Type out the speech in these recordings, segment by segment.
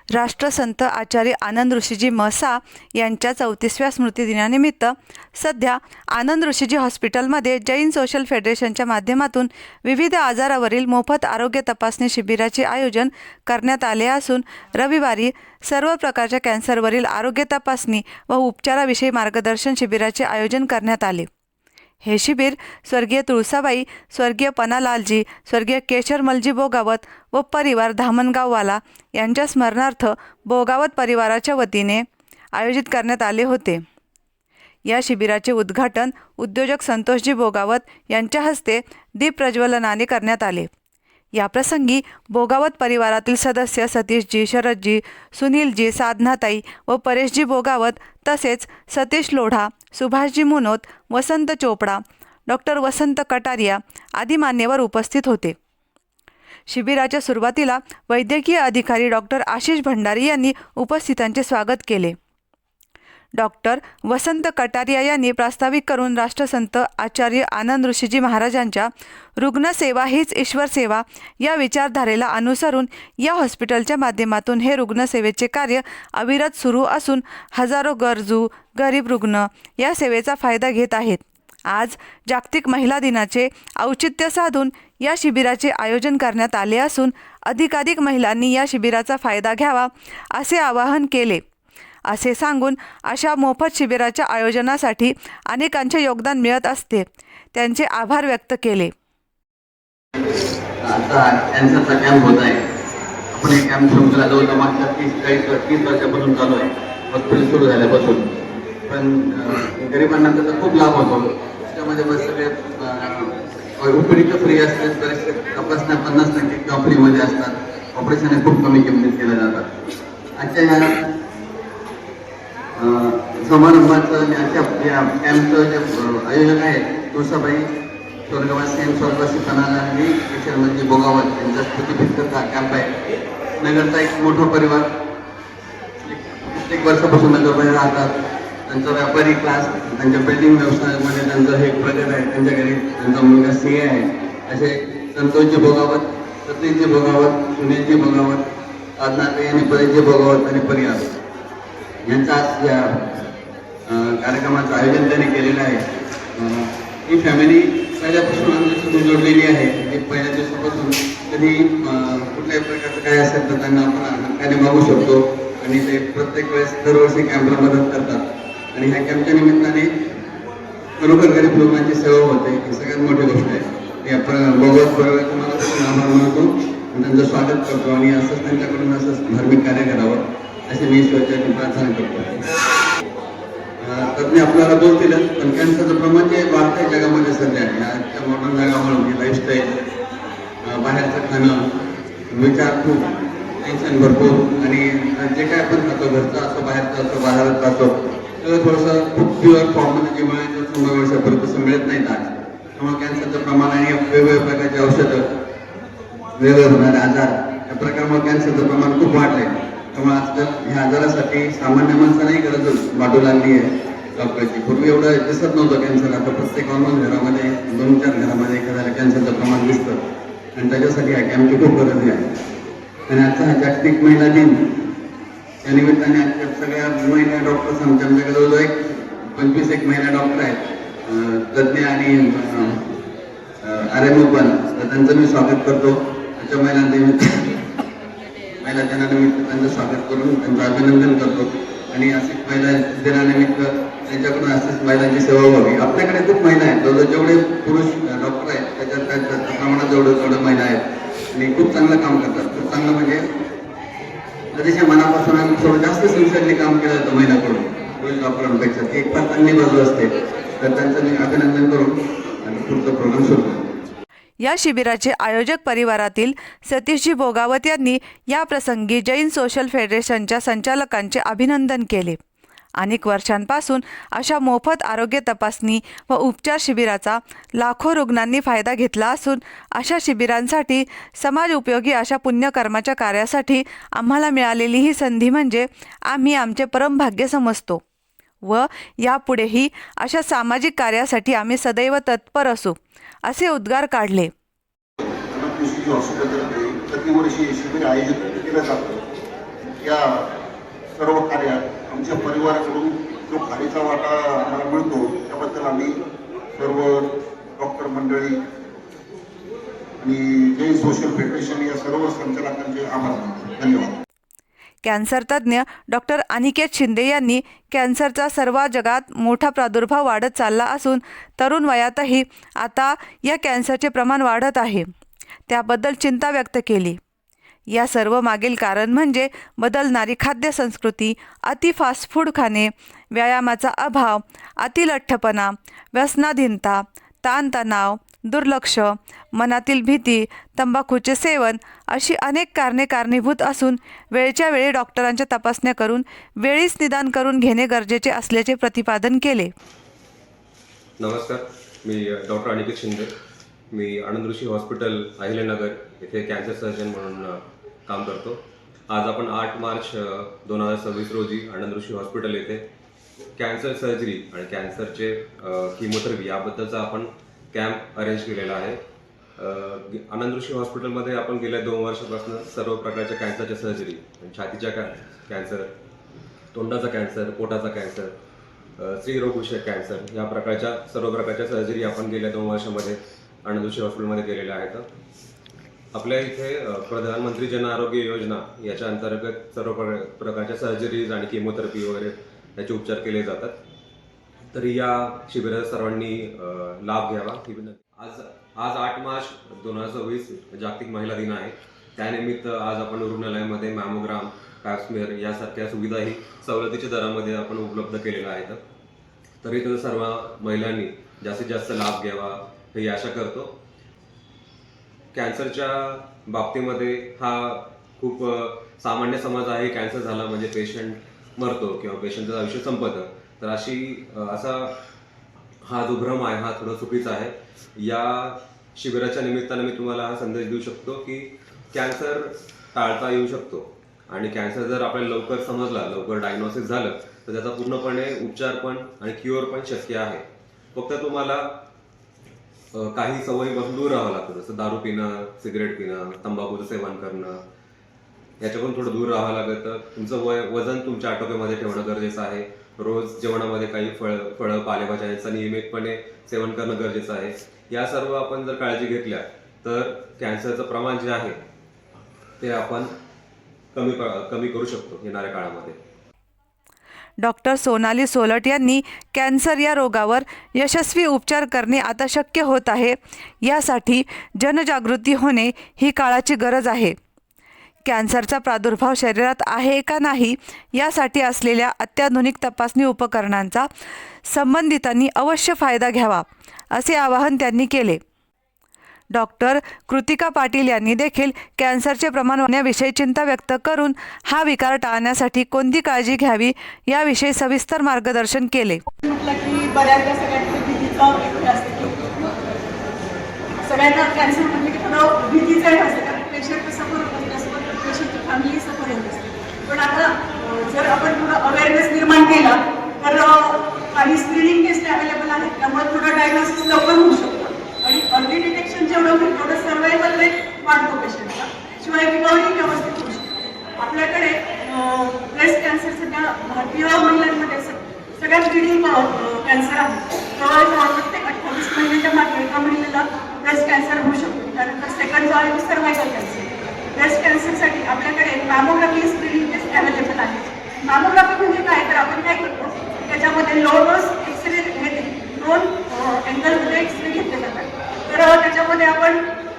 राष्ट्रसंत आचार्य आनंद ऋषीजी मसा यांच्या 34व्या स्मृतिदिनानिमित्त सध्या आनंद ऋषीजी हॉस्पिटलमध्ये जैन सोशल फेडरेशनच्या माध्यमातून विविध आजारावरील मोफत आरोग्य तपासणी शिबिराचे आयोजन करण्यात आले असून रविवारी सर्व प्रकारच्या कॅन्सरवरील आरोग्य तपासणी व उपचाराविषयी मार्गदर्शन शिबिराचे आयोजन करण्यात आले। हे शिबिर स्वर्गीय तुळसाबाई, स्वर्गीय पन्नालालजी, स्वर्गीय केशरमलजी बोगावत व परिवार धामणगाववाला यांच्या स्मरणार्थ बोगावत परिवाराच्या वतीने आयोजित करण्यात आले होते। या शिबिराचे उद्घाटन उद्योजक संतोषजी बोगावत यांच्या हस्ते दीप प्रज्वलनाने करण्यात आले। याप्रसंगी बोगावत परिवारातील सदस्य सतीशजी, शरदजी, सुनीलजी, साधनाताई व परेशजी बोगावत तसेच सतीश लोढा, सुभाषजी मुनोत, वसंत चोपडा, डॉक्टर वसंत कटारिया आदी मान्यवर उपस्थित होते। शिबिराच्या सुरुवातीला वैद्यकीय अधिकारी डॉक्टर आशिष भंडारी यांनी उपस्थितांचे स्वागत केले। डॉक्टर वसंत कटारिया यांनी प्रास्ताविक करून राष्ट्रसंत आचार्य आनंद ऋषीजी महाराजांच्या रुग्णसेवा हीच ईश्वर सेवा या विचारधारेला अनुसरून या हॉस्पिटलच्या माध्यमातून हे रुग्णसेवेचे कार्य अविरत सुरू असून हजारो गरजू गरीब रुग्ण या सेवेचा फायदा घेत आहेत। आज जागतिक महिला दिनाचे औचित्य साधून या शिबिराचे आयोजन करण्यात आले असून अधिकाधिक महिलांनी या शिबिराचा फायदा घ्यावा असे आवाहन केले असे सांगून अशा मोफत शिबिराच्या आयोजनासाठी अनेकांचे योगदान मिळत असते त्यांचे आभार व्यक्त केले। आता कॅन्सरचा कॅम्प होत आहे। आपण हे कॅम्प सुरू केला जवळ मागच्या 30 वर्षापासून चालू आहे हॉस्पिटल सुरू झाल्यापासून। पण गरिबांना त्याचा खूप लाभ होतो। त्याच्यामध्ये सगळे उपचार फ्री असतात, बरेचसे तपासण्या 50% फ्रीमध्ये असतात, ऑपरेशन खूप कमी किमतीत केले जातात। आजच्या समारंभाचं आणि आजच्या कॅम्पचं जे आयोजक आहेत तुळसाबाई स्वर्गवासी स्वर्गवासी पन्नालालजी केशरमलजी बोगावत यांचा स्मृतिप्रीत्यर्थ कॅम्प आहे। नगरचा एक मोठा परिवार कित्येक वर्षापासून नगरमध्ये राहतात। त्यांचा व्यापारी क्लास, त्यांच्या बिल्डिंग व्यवसायामध्ये त्यांचं हे प्रगत आहे। त्यांच्या घरी त्यांचा मुलगा CA आहे। असे संतोषजी बोगावत, सतीशजी बोगावत, सुनीलजी बोगावत, साधनाताई आणि परेशजी बोगावत आणि परिवार यांचा आज या कार्यक्रमाचं आयोजन त्यांनी केलेलं आहे। ही फॅमिली पहिल्यापासून आमच्यासोबत जोडलेली आहे। की पहिल्या दिवसापासून कधी कुठल्याही प्रकारचं काय असेल तर त्यांना आपण हक्काने मागू शकतो आणि ते प्रत्येक वेळेस दरवर्षी कॅम्पला मदत करतात आणि ह्या कॅम्पच्या निमित्ताने खरोखर गरीब लोकांची सेवा होते ही सगळ्यात मोठी गोष्ट आहे। हे आपण बोगावत परिवाराचे मला आभार मानतो आणि त्यांचं स्वागत करतो आणि असंच त्यांच्याकडून असंच धार्मिक कार्य करावं अशी मी ईश्वराची प्रार्थना करतो। तज्ञ आपल्याला बोलतीलच, पण कॅन्सरचं प्रमाण जे वाढतंय जगामध्ये सध्या आजच्या मॉडर्न जगामुळे लाईफस्टाईल, बाहेरचं खाणं, विचार खूप, टेन्शन भरपूर आणि जे काय आपण खातो घरचं असो बाहेरचं असो बाजारात असो सगळं थोडंसं खूप प्युअर फॉर्ममध्ये जे मिळायचं 100 वर्षापर्यंत तसं मिळत नाही आज। त्यामुळे कॅन्सरचं प्रमाण आणि वेगवेगळ्या प्रकारचे औषधं, वेगवेगळे होणारे आजार या प्रकारामुळे कॅन्सरचं प्रमाण खूप वाढलंय। त्यामुळे आजकाल ह्या आजारासाठी सामान्य माणसालाही गरज वाटू लागली आहे डॉक्टरची। पूर्वी एवढं दिसत नव्हतं कॅन्सर, आता प्रत्येक नॉर्मल घरामध्ये 2-4 घरामध्ये एखाद्याला कॅन्सरचं प्रमाण दिसतं आणि त्याच्यासाठी ह्या कॅम्पची खूप गरज आहे। आणि आजचा हा जागतिक महिला दिन या निमित्ताने आजच्या सगळ्या महिला डॉक्टर्स आमच्याकडे जवळजवळ 25 महिला डॉक्टर आहेत तज्ज्ञ आणि RMO पण, तर त्यांचं मी स्वागत करतो। आजच्या महिला दिनानिमित्त त्यांचं स्वागत करून त्यांचं अभिनंदन करतो आणि असेच महिला दिनानिमित्त त्यांच्याकडून असेच महिलांची सेवा व्हावी। आपल्याकडे खूप महिला आहेत, जवळजवळ जेवढे पुरुष डॉक्टर आहेत त्याच्या प्रमाणात जेवढे महिला आहेत आणि खूप चांगलं काम करतात। खूप चांगलं म्हणजे अतिशय मनापासून आणि थोडं जास्त सिन्सिअरली काम केलं जातं महिलाकडून पुरुष डॉक्टरांपेक्षा, ती एक फार चांगली बाजू असते। तर त्यांचं मी अभिनंदन करून आणि पुढचा प्रोग्राम सुरू करतो। या शिबिराचे आयोजक परिवारातील सतीशजी बोगावत यांनी या प्रसंगी जैन सोशल फेडरेशनच्या संचालकांचे अभिनंदन केले। अनेक वर्षांपासून अशा मोफत आरोग्य तपासणी व उपचार शिबिराचा लाखो रुग्णांनी फायदा घेतला असून अशा शिबिरांसाठी समाज उपयोगी अशा पुण्यकर्माच्या कार्यासाठी आम्हाला मिळालेली ही संधी म्हणजे आम्ही आमचे परमभाग्य समजतो व यापुढेही अशा सामाजिक कार्यासाठी आम्ही सदैव तत्पर असू असे उद्गार काढले। प्रतिवर्षी शिबिर आयोजित केलं जातं। या सर्व कार्यात आमच्या परिवाराकडून जो खालीचा वाटा आम्हाला मिळतो त्याबद्दल आम्ही सर्व डॉक्टर मंडळी आणि जैन सोशल फेडरेशन या सर्व संचालकांचे आभार मानतो. धन्यवाद. कॅन्सर तज्ज्ञ डॉक्टर अनिकेत शिंदे यांनी कॅन्सरचा सर्व जगात मोठा प्रादुर्भाव वाढत चालला असून तरुण वयातही आता या कॅन्सरचे प्रमाण वाढत आहे, त्याबद्दल चिंता व्यक्त केली. या सर्व मागील कारण म्हणजे बदलणारी खाद्य संस्कृती, अति फास्ट फूड खाणे, व्यायामाचा अभाव, अतिलठ्ठपणा, व्यसनाधीनता, ताणतणाव, दुर्लक्ष, मनातील भीती, तंबाखूचे सेवन अशी अनेक कारणे कारणीभूत असून वेळच्या वेळी डॉक्टरांच्या तपासण्या करून वेळीच निदान करून घेणे गरजेचे असल्याचे प्रतिपादन केले. नमस्कार, मी डॉक्टर अनिकेत शिंदे. मी आनंद ऋषी हॉस्पिटल अहिल्यानगर येथे कॅन्सर सर्जन म्हणून काम करतो. आज आपण 8 मार्च 2026 रोजी आनंद ऋषी हॉस्पिटल येथे कॅन्सर सर्जरी आणि कॅन्सरचे किमोथेरपी याबद्दलचा आपण कॅम्प अरेंज केलेला आहे. आनंद ऋषी हॉस्पिटलमध्ये आपण गेल्या 2 वर्षापासून सर्व प्रकारच्या कॅन्सरच्या सर्जरी, छातीच्या कॅन्सर, तोंडाचा कॅन्सर, पोटाचा कॅन्सर, स्त्रीरोगविषयक कॅन्सर या प्रकारच्या सर्व प्रकारच्या सर्जरी आपण गेल्या 2 वर्षामध्ये आनंद ऋषी हॉस्पिटलमध्ये केलेल्या आहेत. आपल्या इथे प्रधानमंत्री जन आरोग्य योजना याच्या अंतर्गत सर्व प्रकारच्या सर्जरीज आणि किमोथेरपी वगैरे याचे उपचार केले जातात. तरी या शिबिराचा सर्वांनी लाभ घ्यावा ही विनंती. आज 8 मार्च 2026 जागतिक महिला दिन आहे. त्यानिमित्त आज आपण रुग्णालयामध्ये मॅमोग्राम, पॅप्समेअर यासारख्या सुविधाही सवलतीच्या दरामध्ये आपण उपलब्ध केलेल्या आहेत. तरी तर सर्व महिलांनी जास्तीत जास्त लाभ घ्यावा ही आशा करतो. कॅन्सरच्या बाबतीमध्ये हा खूप सामान्य समज आहे. कॅन्सर झाला म्हणजे पेशंट मरतो किंवा पेशंटचं आयुष्य संपतं. तर असा हा जो भ्रम आहे हा थोडा चुकीचा आहे. या शिबिराच्या निमित्तानं मी तुम्हाला हा संदेश देऊ शकतो की कॅन्सर टाळता येऊ शकतो आणि कॅन्सर जर आपल्याला लवकर समजला, लवकर डायग्नोसिस झालं तर त्याचा पूर्णपणे उपचार पण आणि क्युअर पण शक्य आहे. फक्त तुम्हाला काही सवयीपासून दूर राहावं लागतं, जसं दारू पिणं, सिगरेट पिणं, तंबाखूचं सेवन करणं याच्याकडून थोडं दूर राहावं लागतं. तुमचं वजन तुमच्या आटोक्यामध्ये ठेवणं गरजेचं आहे. रोज जेवणामध्ये काही फळं पालेभाज्या यांचं नियमितपणे सेवन करणं गरजेचं आहे. या सर्व आपण जर काळजी घेतल्या तर कॅन्सरचं प्रमाण जे आहे ते आपण कमी करू शकतो येणाऱ्या काळामध्ये. डॉक्टर सोनाली सोलट यांनी कॅन्सर या रोगावर यशस्वी उपचार करणे आता शक्य होत आहे. यासाठी जनजागृती होणे ही काळाची गरज आहे. कॅन्सरचा प्रादुर्भाव शरीरात आहे का नाही यासाठी असलेल्या अत्याधुनिक तपासणी उपकरणांचा संबंधितांनी अवश्य फायदा घ्यावा, असे आवाहन त्यांनी केले. डॉक्टर कृतिका पाटील यांनी देखील कॅन्सरचे प्रमाण वाढण्याविषयी चिंता व्यक्त करून हा विकार टाळण्यासाठी कोणती काळजी घ्यावी याविषयी सविस्तर मार्गदर्शन केले. म्हटलं की बऱ्याचदा सगळ्यांची भीतीचा विषय असते की सगळ्यांना कॅन्सर म्हटलं की थोडं भीतीचंही असतं, कारण पेशंट सफर होत असते, त्यासोबत पेशंटची फॅमिली सफर होत असते. पण आता जर आपण थोडं अवेअरनेस निर्माण केला तर काही स्क्रीनिंग टेस्ट अवेलेबल आहेत, त्यामुळे थोडं डायग्नोसिस लवकर होऊ शकतं आणि अर्ली डिटेक्शन जेवढं होईल तेवढं सर्वायवल रेट वाढतो पेशंटचा. शिवाय रिकव्हरी व्यवस्थित होऊ शकते. आपल्याकडे ब्रेस्ट कॅन्सर सध्या भारतीय महिलांमध्ये सगळ्यात लिडिंग कॅन्सर आहे. जवळजवळ प्रत्येक 28 महिन्याच्या मागे एका महिलेला ब्रेस्ट कॅन्सर होऊ शकतो. त्यानंतर सेकंड जो आहे सर्वायकल कॅन्सर. ब्रेस्ट कॅन्सरसाठी आपल्याकडे मॅमोग्राफी स्क्रीनिंग टेस्ट अवेलेबल आहे. मॅमोग्राफी म्हणजे काय, तर आपण काय करतो त्याच्यामध्ये लो डोस एक्सरे घेते, 2 अँगलमध्ये एक्सरे घेतले जातात. तर त्याच्यामध्ये आपण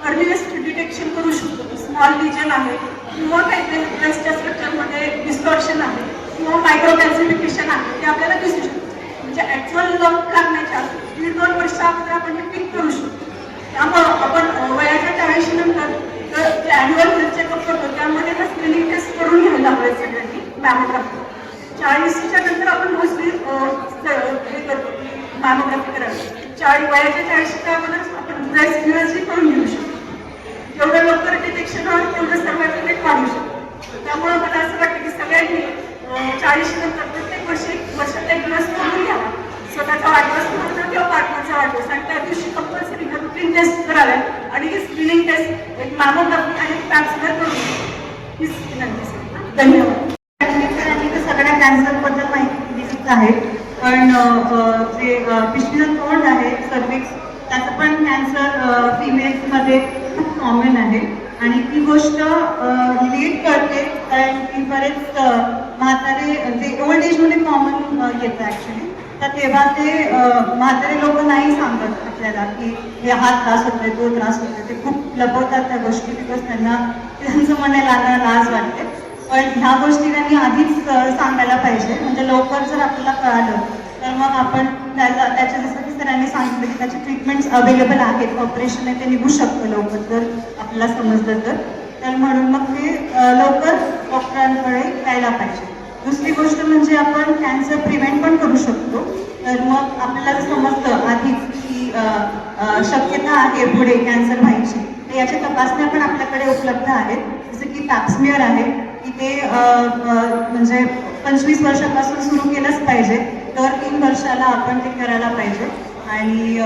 अर्लीस्ट डिटेक्शन करू शकतो. स्मॉल लिजन आहे किंवा काहीतरी ब्रेस्टच्या स्ट्रक्चरमध्ये डिस्टॉर्शन आहे किंवा मायक्रो कॅल्सिफिकेशन आहे, ते आपल्याला दिसू शकतं. म्हणजे ॲक्च्युअल लंप लागण्याच्या 1.5-2 वर्षाअगोदर आपण हे पिक करू शकतो. त्यामुळं आपण वयाच्या 40 नंतर जे ॲन्युअल हेल्थ चेकअप करतो त्यामध्ये ना स्क्रीनिंग टेस्ट करून घ्यायला हवं सगळ्यांनी मॅमोग्राफी. 40च्या नंतर आपण मोस्टली हे करतो मॅमोग्राफी करावी. वयाच्या 40च्या अगोदर आपण ब्रेस्ट USG करून घेऊ शकतो. जेवढं लवकर डिटेक्शन होईल तेवढं सर्वायवल रेट वाढू शकतो. त्यामुळे मला असं वाटतं की सगळ्यांनी 40 नंतर प्रत्येक वर्षात एक दिवस करून घ्यावा. स्वतःचा वाढदिवस म्हणतो किंवा पार्टनरचा वाढदिवस, आणि त्या दिवशी कंपल्सरी रुटीन टेस्ट कराव्या आणि ही स्क्रीनिंग टेस्ट एक मॅमोग्राफी आणि पॅप्समेअर करून ही विनंती. धन्यवाद. जे पिशवीचं तोंड आहे सर्विक्स, त्याचं पण कॅन्सर फिमेल्समध्ये खूप कॉमन आहे आणि ती गोष्ट लेट कळते कारण की बरेच म्हातारे जे ओल्ड एजमध्ये कॉमन येतं ॲक्च्युली, तर तेव्हा ते म्हातारे लोक नाही सांगत आपल्याला की हे हा त्रास होतोय, तो त्रास होतोय. ते खूप लपवतात त्या गोष्टी बिकॉज त्यांना त्यांचं म्हणायला लाज वाटते. पण ह्या गोष्टी त्यांनी आधीच सांगायला पाहिजे, म्हणजे लवकर जर आपल्याला कळालं तर मग आपण त्याच्या जसं की सरांनी सांगितलं की त्याचे ट्रीटमेंट्स अवेलेबल आहेत, ऑपरेशन आहे ते निघू शकतं लवकर जर आपल्याला समजलं तर म्हणून मग ते लवकर डॉक्टरांकडे यायला पाहिजे. दुसरी गोष्ट म्हणजे आपण कॅन्सर प्रिव्हेंट पण करू शकतो. तर मग आपल्याला समजतं आधीच की शक्यता आहे पुढे कॅन्सर व्हायची, तर याच्या तपासण्या पण आपल्याकडे उपलब्ध आहेत. जसं की पॅप्समिअर आहे की ते म्हणजे 25 वर्षापासून सुरू केलंच पाहिजे, दर 3 वर्षाला आपण ते करायला पाहिजे आणि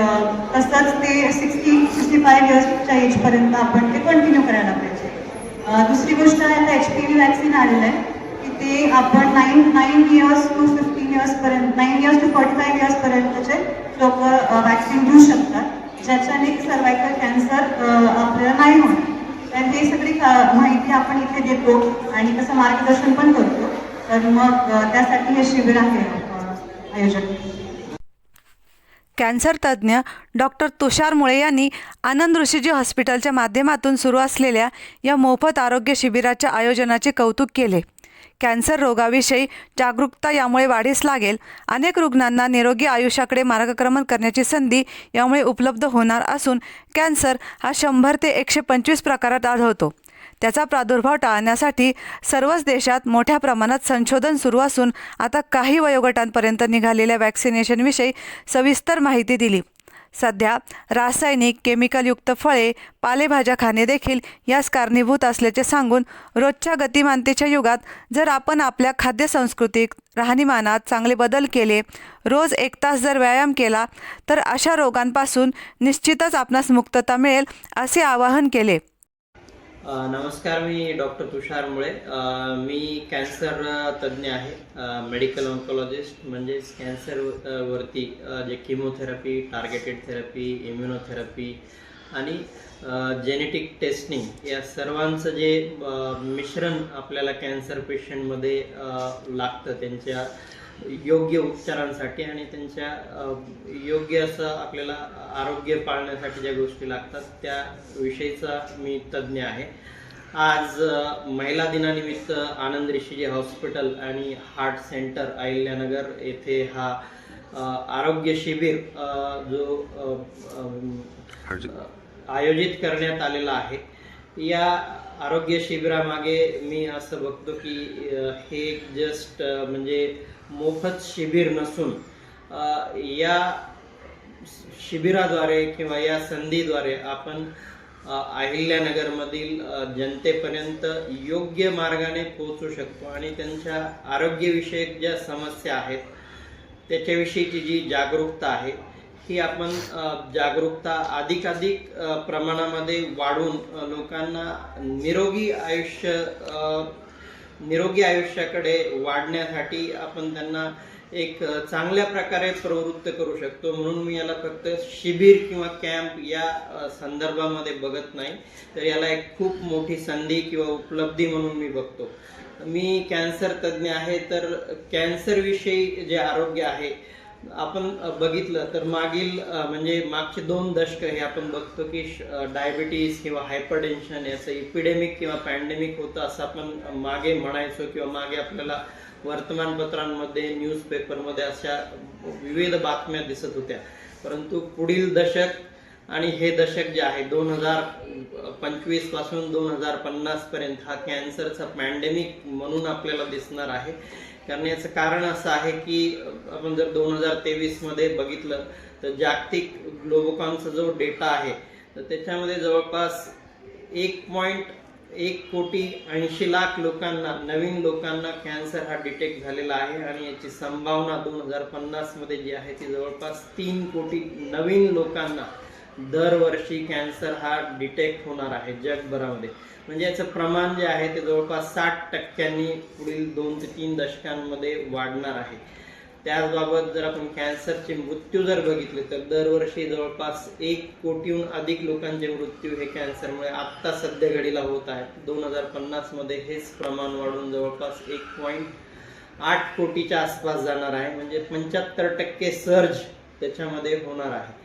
तसंच ते 65 इयर्सच्या एजपर्यंत आपण ते कंटिन्यू करायला पाहिजे. दुसरी गोष्ट आहे आता HPV वॅक्सिन आलेलं आहे की ते आपण 9 इयर्स टू 15 इयर्सपर्यंत 9 इयर्स टू 45 इयर्सपर्यंतचे लोक वॅक्सिन घेऊ शकतात, ज्याच्याने सर्वायकल कॅन्सर आपल्याला नाही होणार. तर हे सगळी माहिती आपण इथे देतो आणि तसं मार्गदर्शन पण करतो. तर मग त्यासाठी हे शिबिर आहे आयोजन. कॅन्सर तज्ज्ञ डॉक्टर तुषार मुळे यांनी आनंद ऋषीजी हॉस्पिटलच्या माध्यमातून सुरू असलेल्या या मोफत आरोग्य शिबिराच्या आयोजनाचे कौतुक केले. कॅन्सर रोगाविषयी जागरूकता यामुळे वाढीस लागेल. अनेक रुग्णांना निरोगी आयुष्याकडे मार्गक्रमण करण्याची संधी यामुळे उपलब्ध होणार असून कॅन्सर हा 100 ते 125 प्रकारात आढळतो. त्याचा प्रादुर्भाव टाळण्यासाठी सर्वच देशात मोठ्या प्रमाणात संशोधन सुरू असून आता काही वयोगटांपर्यंत निघालेल्या वॅक्सिनेशनविषयी सविस्तर माहिती दिली. सध्या रासायनिक केमिकलयुक्त फळे पालेभाज्या खाणे देखील यास कारणीभूत असल्याचे सांगून रोजच्या गतिमानतेच्या युगात जर आपण आपल्या खाद्यसंस्कृतीत राहणीमानात चांगले बदल केले, रोज 1 तास जर व्यायाम केला तर अशा रोगांपासून निश्चितच आपणास मुक्तता मिळेल असे आवाहन केले. नमस्कार, मी डॉक्टर तुषार मुळे. मी कॅन्सर तज्ज्ञ आहे, मेडिकल ऑन्कोलॉजिस्ट. म्हणजेच कॅन्सर वरती जे किमोथेरपी, टार्गेटेड थेरपी, इम्युनोथेरपी आणि जेनेटिक टेस्टिंग या सर्वांचं जे मिश्रण आपल्याला कॅन्सर पेशंटमध्ये लागतं त्यांच्या योग्य उपचारांसाठी आणि त्यांच्या योग्य असं आपल्याला आरोग्य पाळण्यासाठी ज्या गोष्टी लागतात त्या विषयीचा मी तज्ज्ञ आहे. आज महिला दिनानिमित्त आनंद ऋषीजी हॉस्पिटल आणि हार्ट सेंटर अहिल्यानगर येथे हा आरोग्य शिबिर जो आयोजित करण्यात आलेला आहे. या आरोग्य शिबिरामागे मी असं बघतो की हे जस्ट म्हणजे मोफत शिबिर नसून या शिबिराद्वारे किंवा या संधीद्वारे आपण अहिल्यानगरमधील जनतेपर्यंत योग्य मार्गाने पोहोचू शकतो आणि त्यांच्या आरोग्यविषयक ज्या समस्या आहेत त्याच्याविषयीची जी जागरूकता आहे ही आपण जागरूकता अधिकाधिक प्रमाणामध्ये वाढवून लोकांना निरोगी आयुष्याकडे वाढण्यासाठी आपण त्यांना एक चांगल्या प्रकारे प्रवृत्त करू शकतो. म्हणून मी याला फक्त शिबिर किंवा कॅम्प या संदर्भामध्ये बघत नाही, तर याला एक खूप मोठी संधी किंवा उपलब्धी म्हणून मी बघतो. मी कॅन्सर तज्ज्ञ आहे, तर कॅन्सरविषयी जे आरोग्य आहे आपण बघितलं तर मागचे 2 दशक हे आपण बघतो की डायबिटीज किंवा हायपरटेन्शन याचं इपिडेमिक किंवा पॅन्डेमिक होतं असं आपण मागे म्हणायचो किंवा मागे आपल्याला वर्तमानपत्रांमध्ये न्यूजपेपरमध्ये अशा विविध बातम्या दिसत होत्या. परंतु पुढील दशक आणि हे दशक जे आहे 2025 पासून 2050 पर्यंत हा कॅन्सरचा पॅन्डेमिक म्हणून आपल्याला दिसणार आहे. कारण याचं कारण असं आहे की आपण जर 2023 मध्ये बघितलं तर जागतिक ग्लोबोकॉनचा जो डेटा आहे तर त्याच्यामध्ये जवळपास 1.1 कोटी 80 लाख लोकांना नवीन लोकांना कॅन्सर हा डिटेक्ट झालेला आहे आणि याची संभावना 2050 मध्ये जी आहे ती जवळपास 3 कोटी नवीन लोकांना दरवर्षी कॅन्सर हा डिटेक्ट होणार आहे जगभरामध्ये. म्हणजे याचं प्रमाण जे आहे ते जवळपास 60% पुढील 2 ते 3 दशकांमध्ये वाढणार आहे. त्याचबाबत जर आपण कॅन्सरचे मृत्यू जर बघितले तर दरवर्षी जवळपास 1 कोटीहून अधिक लोकांचे मृत्यू हे कॅन्सरमुळे आत्ता सध्या घडीला होत आहेत. 2050 मध्ये हेच प्रमाण वाढून जवळपास 1.8 कोटीच्या आसपास जाणार आहे. म्हणजे 75% सर्ज त्याच्यामध्ये होणार आहे.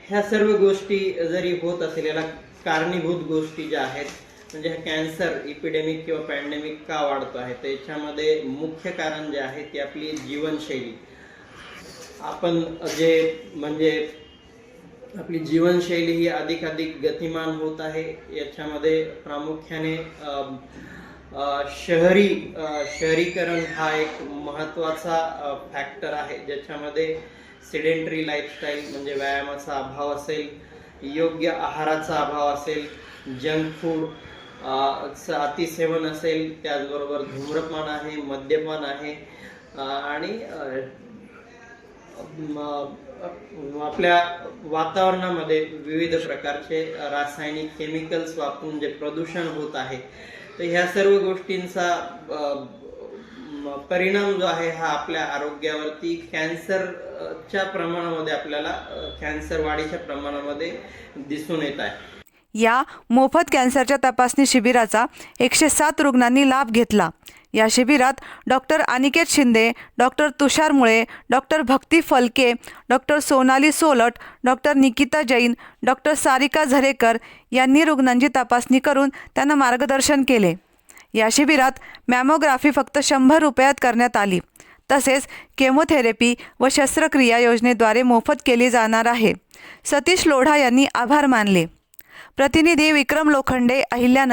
ह्या सर्व गोष्टी जरी होत असेल, याला कारणीभूत गोष्टी ज्या आहेत, म्हणजे हा कॅन्सर इपिडेमिक किंवा पॅन्डेमिक का वाढतो आहे, त्याच्यामध्ये मुख्य कारण जे आहे ती आपली जीवनशैली. आपण म्हणजे आपली जीवनशैली ही अधिक गतिमान होत आहे. याच्यामध्ये प्रामुख्याने शहरीकरण हा एक महत्त्वाचा फॅक्टर आहे, ज्याच्यामध्ये सेडेंटरी लाईफस्टाईल म्हणजे व्यायामाचा अभाव असेल, योग्य आहाराचा अभाव असेल, जंक फूड अतिसेवन असेल, त्याचबरोबर धूम्रपान आहे, मद्यपान आहे आणि आपल्या वातावरणामध्ये विविध प्रकारचे रासायनिक केमिकल्स वापरून जे प्रदूषण होत आहे, तर ह्या सर्व गोष्टींचा परिणाम जो आहे हा आपल्या आरोग्यावरती कॅन्सरच्या प्रमाणामध्ये आपल्याला कॅन्सर वाढीच्या प्रमाणामध्ये दिसून येत आहे. या मोफत कॅन्सरच्या तपासणी शिबिराचा 107 रुग्णांनी लाभ घेतला. या शिबिरात doctor Aniket Shinde, doctor Tushar Mule, doctor Bhakti Phalke, doctor Sonali Solat, doctor Nikita Jain, doctor Sarika Jharekar यांनी रुग्णांची तपासणी करून त्यांना मार्गदर्शन केले. या शिबिरात मॅमोग्राफी फक्त 100 रुपयात करण्यात आली. तसेच केमोथेरपी व शस्त्रक्रिया योजनेद्वारे मोफत केली जाणार आहे. सतीश लोढा यांनी आभार मानले. प्रतिनिधी विक्रम लोखंडे, अहिल्यानगर.